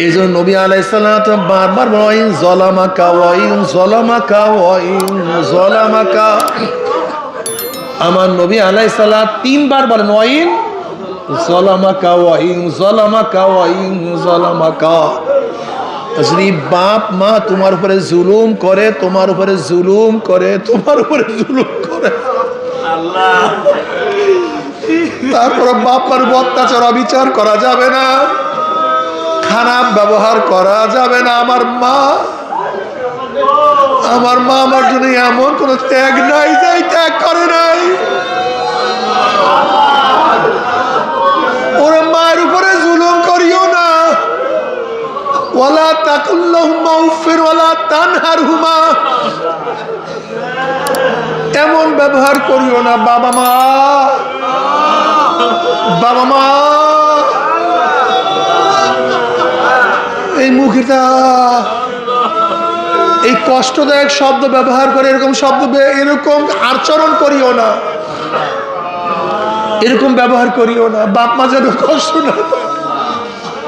এই জন্য নবী আলাইহিস সালাতু বারবার বলেন যালামাকা ওয়া ইন যালামাকা ওয়া ইন যালামাকা। আমার নবী আলাইহিস সালাত তিনবার বলেন ওয়া ইন যালামাকা ওয়া ইন যালামাকা ওয়া ইন যালামাকা। যদি বাপ মা তোমার উপরে জুলুম করে, তোমার উপরে জুলুম করে, তোমার উপরে জুলুম করে, আল্লাহ, তারপর বাপ মার অত্যাচার অবিচার করা যাবে না, খারাপ ব্যবহার করা যাবে না। আমার মা আমার জন্য এমন কোন ত্যাগ নাই যে ত্যাগ করে নাই। ওরা মায়ের উপরে জুলুম করিও না। ওয়ালা তাকুল্লাহুমা উফির ওয়ালা তানহারহুমা, এমন ব্যবহার করিও না। বাবা মা এই মুখটা এই কষ্টদায়ক শব্দ ব্যবহার করে, এরকম শব্দ, এরকম আচরণ করিও না, এরকম ব্যবহার করিও না। বাপ মা যেন কষ্ট না।